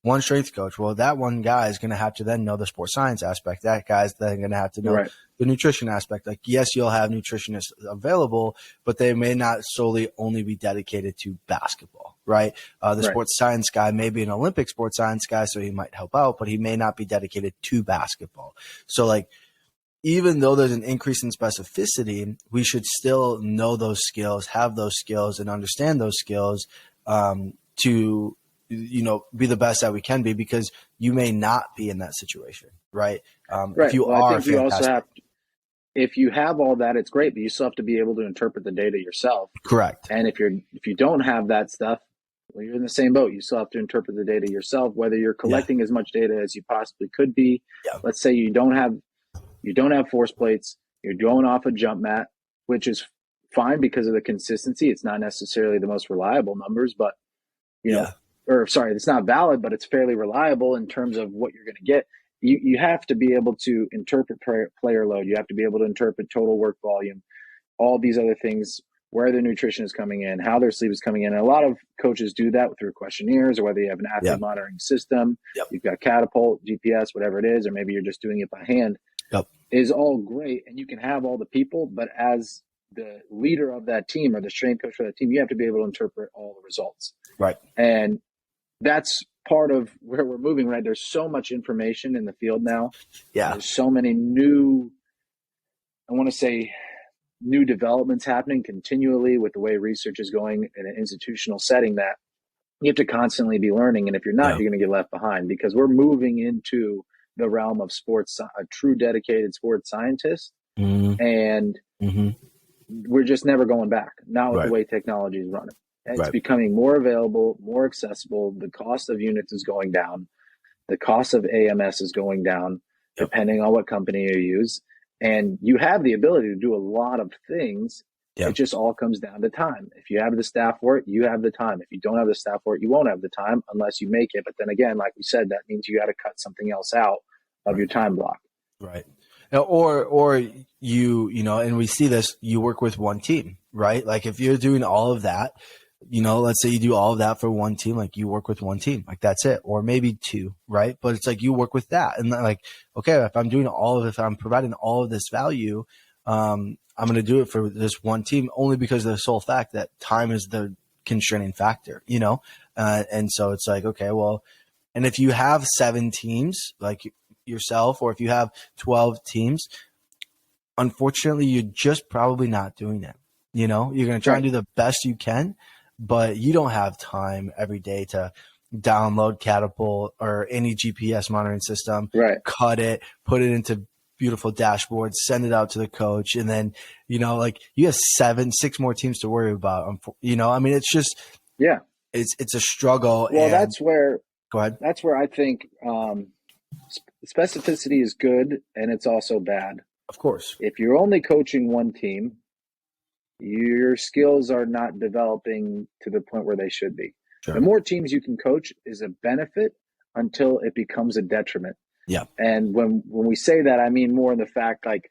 one strength coach. Well, that one guy is going to have to then know the sports science aspect. That guy's then going to have to know the nutrition aspect. Like, yes, you'll have nutritionists available, but they may not solely only be dedicated to basketball, right? The sports science guy may be an Olympic sports science guy, so he might help out, but he may not be dedicated to basketball. So like, even though there's an increase in specificity, we should still know those skills, have those skills, and understand those skills to be the best that we can be, because you may not be in that situation, right? If you are, I think you also have, if you have all that, it's great, but you still have to be able to interpret the data yourself. Correct. And if you don't have that stuff, well, you're in the same boat. You still have to interpret the data yourself, whether you're collecting as much data as you possibly could be. Let's say you don't have force plates, you're going off a jump mat, which is fine because of the consistency. It's not necessarily the most reliable numbers, but it's not valid, but it's fairly reliable in terms of what you're going to get. You have to be able to interpret player load. You have to be able to interpret total work volume, all these other things, where their nutrition is coming in, how their sleep is coming in. And a lot of coaches do that through questionnaires, or whether you have an athlete monitoring system, you've got Catapult, GPS, whatever it is, or maybe you're just doing it by hand, is all great. And you can have all the people, but as the leader of that team or the strength coach for that team, you have to be able to interpret all the results. Right. And that's part of where we're moving, right? There's so much information in the field now. There's so many new developments happening continually with the way research is going in an institutional setting that you have to constantly be learning. And if you're not, you're going to get left behind, because we're moving into the realm of sports, a true dedicated sports scientist. And we're just never going back, not with the way technology is running. It's becoming more available, more accessible. The cost of units is going down. The cost of AMS is going down, depending on what company you use. And you have the ability to do a lot of things. It just all comes down to time. If you have the staff for it, you have the time. If you don't have the staff for it, you won't have the time unless you make it. But then again, like we said, that means you got to cut something else out of your time block. Right. Or you and we see this, you work with one team, right? Like if you're doing all of that, let's say you do all of that for one team, like you work with one team, like that's it, or maybe 2, right? But it's like you work with that, and like, okay, if I'm doing if I'm providing all of this value, I'm going to do it for this one team, only because of the sole fact that time is the constraining factor, and so it's like, okay, well, and if you have 7 teams like yourself, or if you have 12 teams, unfortunately, you're just probably not doing it. You're going to try and do the best you can, but you don't have time every day to download Catapult or any GPS monitoring system, cut it, put it into beautiful dashboards, send it out to the coach. And then, like you have 6 more teams to worry about. It's just, it's a struggle. Well, that's where, go ahead. That's where I think, Specificity is good, and it's also bad. Of course. If you're only coaching one team, your skills are not developing to the point where they should be. Sure. The more teams you can coach is a benefit until it becomes a detriment. Yeah. And when we say that, I mean more in the fact, like,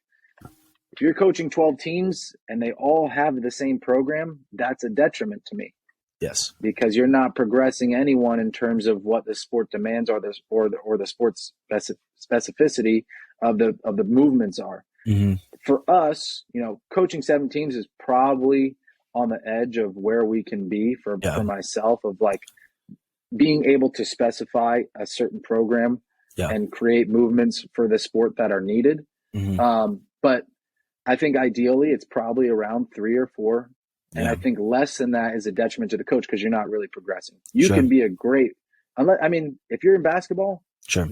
if you're coaching 12 teams and they all have the same program, that's a detriment to me. Yes. Because you're not progressing anyone in terms of what the sport demands or the sport's specificity of the movements are. Mm-hmm. For us, coaching 7 teams is probably on the edge of where we can be for myself, of like being able to specify a certain program and create movements for the sport that are needed. Mm-hmm. But I think ideally it's probably around 3 or 4. And I think less than that is a detriment to the coach because you're not really progressing. You can be if you're in basketball,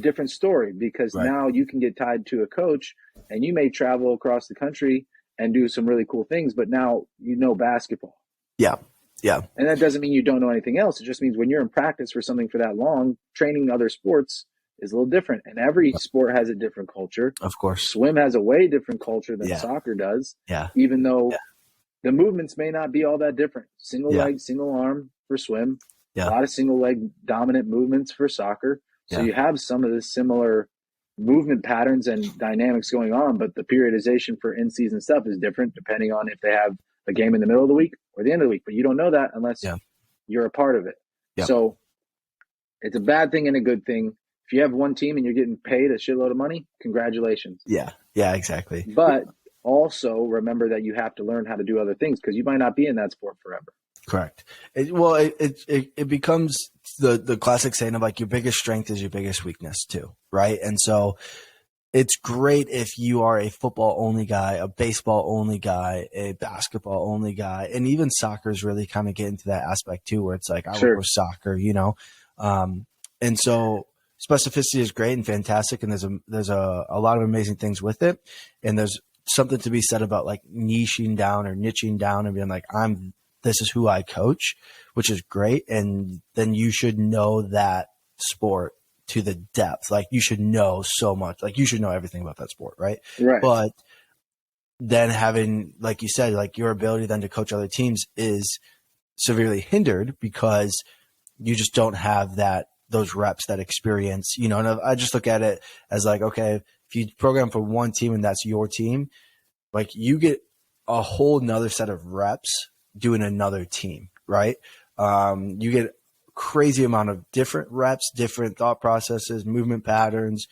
different story, because now you can get tied to a coach and you may travel across the country and do some really cool things, but now you know basketball. Yeah. Yeah. And that doesn't mean you don't know anything else. It just means when you're in practice for something for that long, training other sports is a little different. And every sport has a different culture. Of course. Swim has a way different culture than soccer does. Yeah. Even though the movements may not be all that different. Single leg, single arm for swim. Yeah. A lot of single leg dominant movements for soccer. So you have some of the similar movement patterns and dynamics going on, but the periodization for in-season stuff is different depending on if they have a game in the middle of the week or the end of the week. But you don't know that unless you're a part of it. Yeah. So it's a bad thing and a good thing. If you have one team and you're getting paid a shitload of money, congratulations. Yeah. Yeah, exactly. But also remember that you have to learn how to do other things because you might not be in that sport forever. Correct. It becomes the classic saying of like your biggest strength is your biggest weakness too, right? And so it's great if you are a football only guy, a baseball only guy, a basketball only guy, and even soccer is really kind of getting to that aspect too, where it's like I work with soccer, and so specificity is great and fantastic, and there's a lot of amazing things with it, and there's something to be said about like niching down and being like this is who I coach, which is great. And then you should know that sport to the depth. Like you should know so much, like you should know everything about that sport. Right. But then having, like you said, like your ability then to coach other teams is severely hindered because you just don't have those reps, that experience, and I just look at it as like, okay, if you program for one team and that's your team, like you get a whole nother set of reps doing another team, right? You get crazy amount of different reps, different thought processes, movement patterns,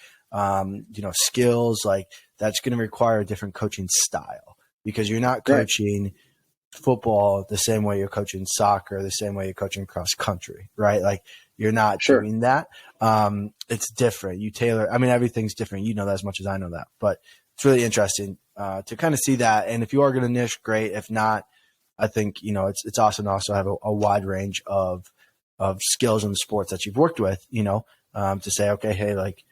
skills. Like that's going to require a different coaching style because you're not coaching football the same way you're coaching soccer, the same way you're coaching cross country, right? Like you're not doing that. It's different. You tailor, everything's different. You know that as much as I know that, but it's really interesting to kind of see that. And if you are going to niche, great. If not, I think, it's awesome to also have a wide range of skills in the sports that you've worked with, to say, okay, hey, like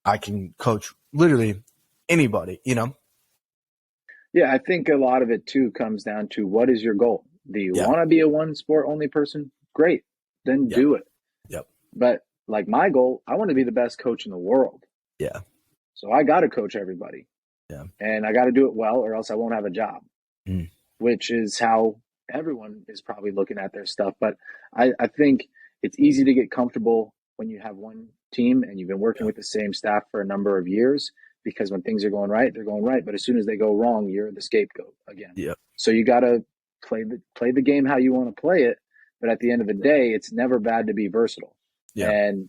I can coach literally anybody, Yeah, I think a lot of it too comes down to what is your goal? Do you want to be a one sport only person? Great. Then do it. Yep. But like my goal, I want to be the best coach in the world. Yeah. So I got to coach everybody. Yeah. And I got to do it well or else I won't have a job. Which is how everyone is probably looking at their stuff. But I think it's easy to get comfortable when you have one team and you've been working with the same staff for a number of years, because when things are going right, they're going right. But as soon as they go wrong, you're the scapegoat again. Yeah. So you got to play the game how you want to play it. But at the end of the day, it's never bad to be versatile and,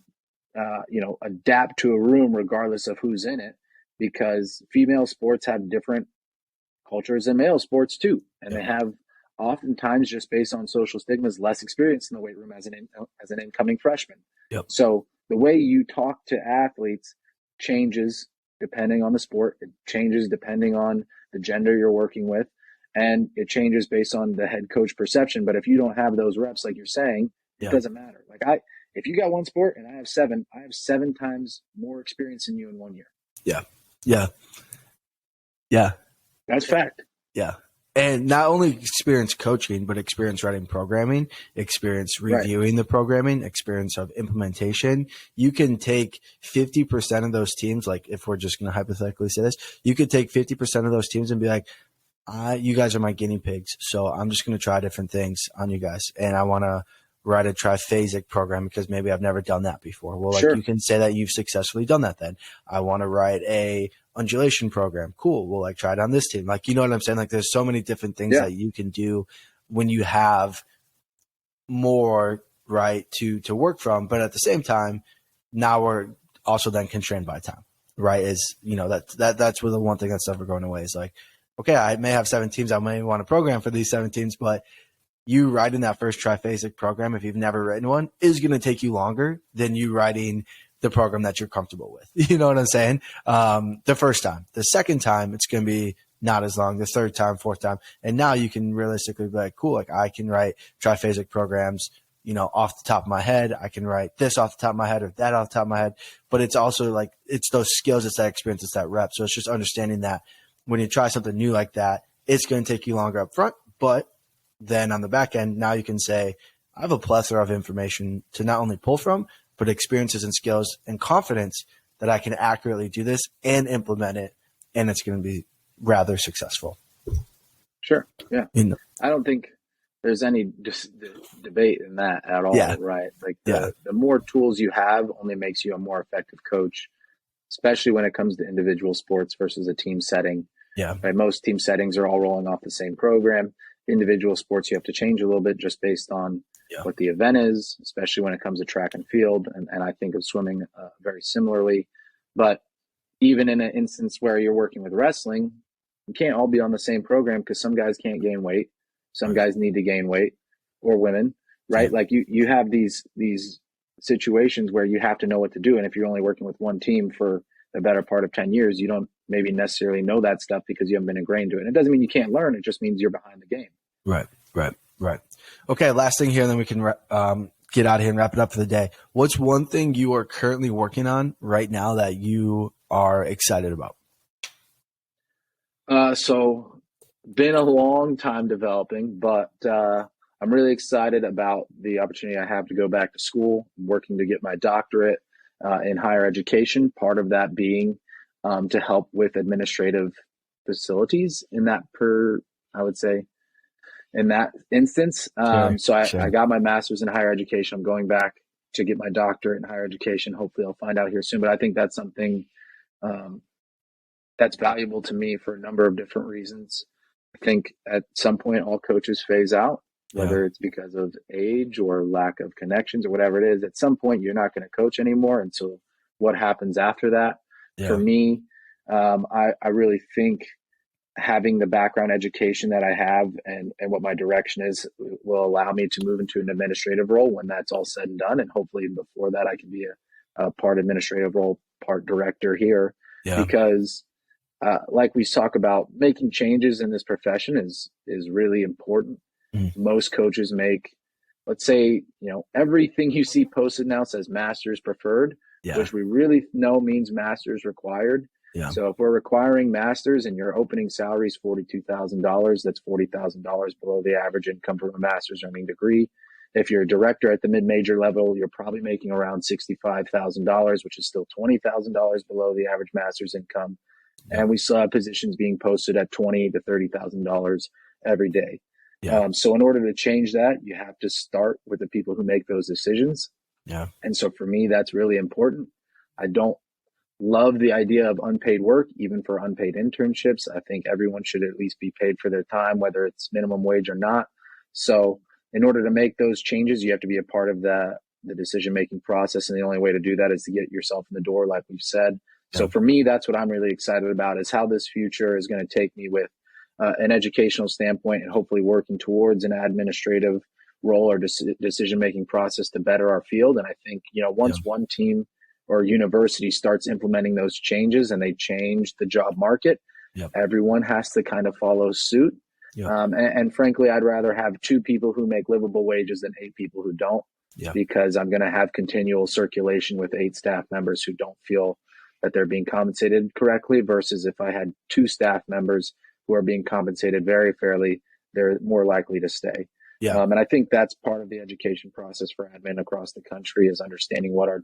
adapt to a room regardless of who's in it, because female sports have different cultures than male sports too. And they have oftentimes, just based on social stigmas, less experience in the weight room as an incoming freshman. Yep. So the way you talk to athletes changes depending on the sport. It changes depending on the gender you're working with. And it changes based on the head coach perception. But if you don't have those reps, like you're saying, it doesn't matter. Like if you got one sport and I have 7 times more experience than you in 1 year. Yeah. Yeah. Yeah. That's fact. Yeah. And not only experience coaching, but experience writing programming, experience reviewing the programming, experience of implementation. You can take 50% of those teams, like if we're just going to hypothetically say this, you could take 50% of those teams and be like, you guys are my guinea pigs, so I'm just going to try different things on you guys. And I want to write a triphasic program because maybe I've never done that before. Well, like you can say that you've successfully done that then. I want to write a undulation program. Cool. We'll like try it on this team. Like, you know what I'm saying? Like there's so many different things that you can do when you have more right to work from. But at the same time, now we're also then constrained by time, right? Is, you know, that's where the one thing that's never going away is like, okay, I may have 7 teams. I may want to program for these 7 teams, but you writing that first triphasic program, if you've never written one, is going to take you longer than you writing the program that you're comfortable with. You know what I'm saying? The first time. The second time, it's going to be not as long. The third time, fourth time. And now you can realistically be like, cool, like I can write triphasic programs, you know, off the top of my head. I can write this off the top of my head or that off the top of my head. But it's also like, it's those skills, it's that experience, it's that rep. So it's just understanding that when you try something new like that, it's going to take you longer up front, but then on the back end, now you can say, I have a plethora of information to not only pull from, but experiences and skills and confidence that I can accurately do this and implement it. And it's going to be rather successful. Sure. Yeah. I don't think there's any debate in that at all, right? Like the more tools you have only makes you a more effective coach, especially when it comes to individual sports versus a team setting. Yeah. Right? Most team settings are all rolling off the same program. Individual sports, you have to change a little bit just based on what the event is, especially when it comes to track and field. And I think of swimming very similarly. But even in an instance where you're working with wrestling, you can't all be on the same program because some guys can't gain weight. Some guys need to gain weight, or women, right? Like you have these situations where you have to know what to do. And if you're only working with one team for the better part of 10 years, you don't maybe necessarily know that stuff because you haven't been ingrained to it. And it doesn't mean you can't learn. It just means you're behind the game. Right. Okay, last thing here, and then we can get out of here and wrap it up for the day. What's one thing you are currently working on right now that you are excited about? So been a long time developing, but I'm really excited about the opportunity I have to go back to school. I'm working to get my doctorate in higher education, part of that being to help with administrative facilities in that in that instance. I got my master's in higher education. I'm going back to get my doctorate in higher education. Hopefully I'll find out here soon, but I think that's something that's valuable to me for a number of different reasons. I think at some point all coaches phase out, whether it's because of age or lack of connections or whatever it is. At some point you're not going to coach anymore. And so what happens after that? For me, I really think having the background education that I have and what my direction is will allow me to move into an administrative role when that's all said and done. And hopefully before that, I can be a part administrative role, part director here, because like we talk about, making changes in this profession is really important. Most coaches make, let's say, everything you see posted now says masters preferred, which we really know means masters required. So if we're requiring masters and your opening salary is $42,000, that's $40,000 below the average income from a master's earning degree. If you're a director at the mid-major level, you're probably making around $65,000, which is still $20,000 below the average master's income. And we still have positions being posted at $20,000 to $30,000 every day. So in order to change that, you have to start with the people who make those decisions. And so for me, that's really important. I don't love the idea of unpaid work, even for unpaid internships. I think everyone should at least be paid for their time, whether it's minimum wage or not. So in order to make those changes, you have to be a part of the decision-making process. And the only way to do that is to get yourself in the door, like we've said. So for me, that's what I'm really excited about, is how this future is going to take me with an educational standpoint and hopefully working towards an administrative role or decision-making process to better our field. And I think, once one team or university starts implementing those changes and they change the job market, everyone has to kind of follow suit. And frankly, I'd rather have 2 people who make livable wages than 8 people who don't, because I'm going to have continual circulation with 8 staff members who don't feel that they're being compensated correctly, versus if I had 2 staff members who are being compensated very fairly, they're more likely to stay. Yeah. And I think that's part of the education process for admin across the country, is understanding what our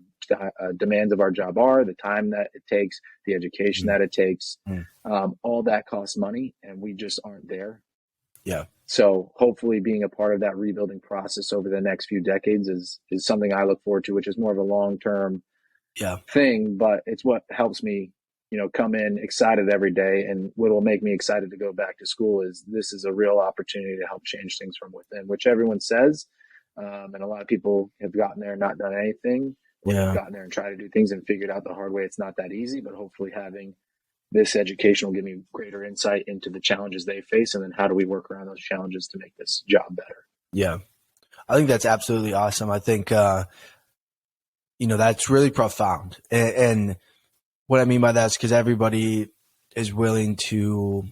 demands of our job are, the time that it takes, the education that it takes. All that costs money, and we just aren't there. Yeah. So hopefully being a part of that rebuilding process over the next few decades is something I look forward to, which is more of a long-term thing, but it's what helps me, come in excited every day. And what will make me excited to go back to school is this is a real opportunity to help change things from within, which everyone says. And a lot of people have gotten there and not done anything, or have gotten there and tried to do things and figured out the hard way it's not that easy. But hopefully having this education will give me greater insight into the challenges they face, and then how do we work around those challenges to make this job better. Yeah. I think that's absolutely awesome. I think, that's really profound. And what I mean by that is because everybody is willing to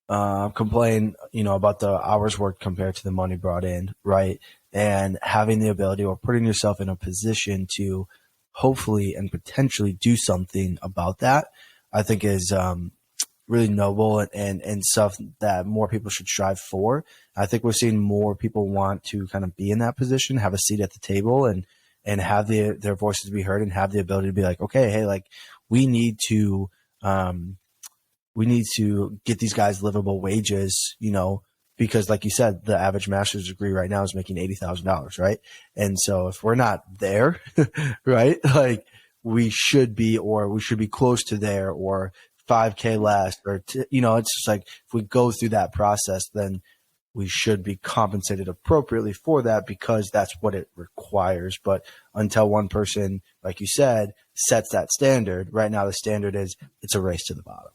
complain, about the hours worked compared to the money brought in, right? And having the ability, or putting yourself in a position to hopefully and potentially do something about that, I think is really noble and stuff that more people should strive for. I think we're seeing more people want to kind of be in that position, have a seat at the table, and have their voices be heard, and have the ability to be like, okay, hey, like we need to get these guys livable wages, because like you said, the average master's degree right now is making $80,000, right? And so if we're not there, right, like we should be close to there, or $5K less, or it's just like if we go through that process, then we should be compensated appropriately for that, because that's what it requires. But until one person, like you said, sets that standard, right now the standard is it's a race to the bottom,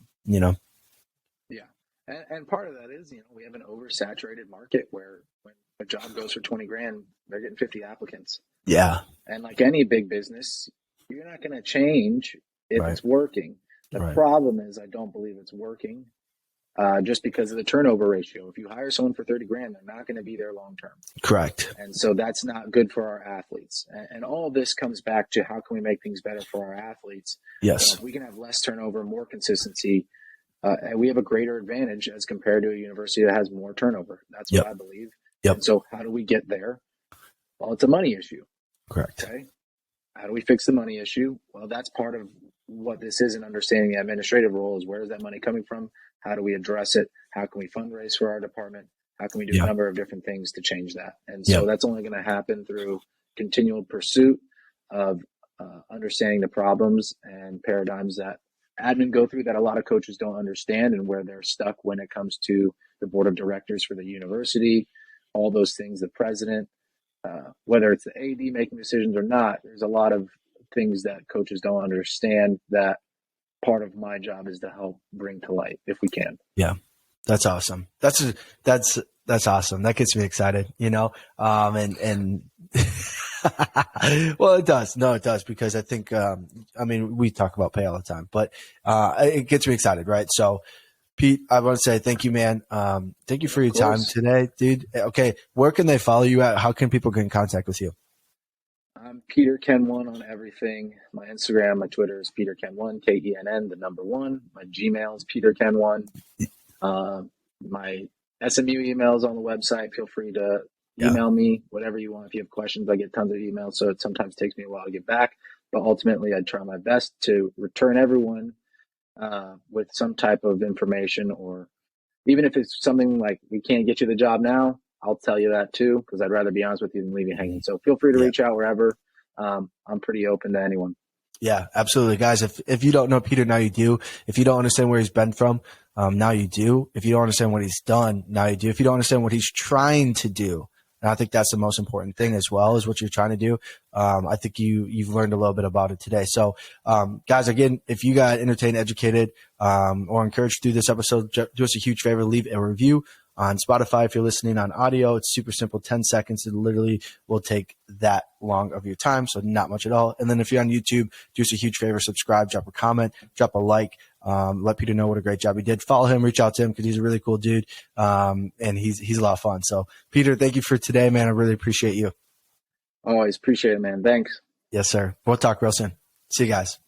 Yeah. And part of that is, we have an oversaturated market where when a job goes for 20 grand, they're getting 50 applicants. Yeah. And like any big business, you're not going to change if it's working. The problem is I don't believe it's working just because of the turnover ratio. If you hire someone for 30 grand, they're not going to be there long term. Correct. And so that's not good for our athletes. And all this comes back to how can we make things better for our athletes? Yes. If we can have less turnover, more consistency, and we have a greater advantage as compared to a university that has more turnover. That's what I believe. And so how do we get there? Well, it's a money issue. Correct. Okay. How do we fix the money issue? Well, that's part of what this is, in understanding the administrative role, is where is that money coming from? How do we address it? How can we fundraise for our department? How can we do a number of different things to change that? And so that's only going to happen through continual pursuit of understanding the problems and paradigms that admin go through, that a lot of coaches don't understand, and where they're stuck when it comes to the board of directors for the university, all those things, the president, whether it's the AD making decisions or not. There's a lot of things that coaches don't understand that part of my job is to help bring to light if we can. Yeah. That's awesome. That's awesome. That gets me excited, and well, it does. No, it does, because I think, we talk about pay all the time, but it gets me excited, right? So, Pete, I want to say thank you, man. Thank you for your time today, dude. Okay. Where can they follow you at? How can people get in contact with you? I'm Peter Kenn 1 on everything. My Instagram, my Twitter is Peter Kenn 1, KENN, the number 1. My Gmail is Peter Kenn 1. My SMU email is on the website. Feel free to email me whatever you want. If you have questions, I get tons of emails, so it sometimes takes me a while to get back. But ultimately, I try my best to return everyone with some type of information, or even if it's something like we can't get you the job now, I'll tell you that too, because I'd rather be honest with you than leave you hanging. So feel free to reach out wherever. I'm pretty open to anyone. Yeah, absolutely. Guys, if you don't know Peter, now you do. If you don't understand where he's been from, now you do. If you don't understand what he's done, now you do. If you don't understand what he's trying to do, and I think that's the most important thing as well, is what you're trying to do. I think you've learned a little bit about it today. So, guys, again, if you got entertained, educated, or encouraged through this episode, do us a huge favor, leave a review on Spotify. If you're listening on audio, it's super simple, 10 seconds. It literally will take that long of your time, so not much at all. And then if you're on YouTube, do us a huge favor, subscribe, drop a comment, drop a like, let Peter know what a great job he did. Follow him, reach out to him, because he's a really cool dude, and he's a lot of fun. So, Peter, thank you for today, man. I really appreciate you. Always appreciate it, man. Thanks. Yes, sir. We'll talk real soon. See you guys.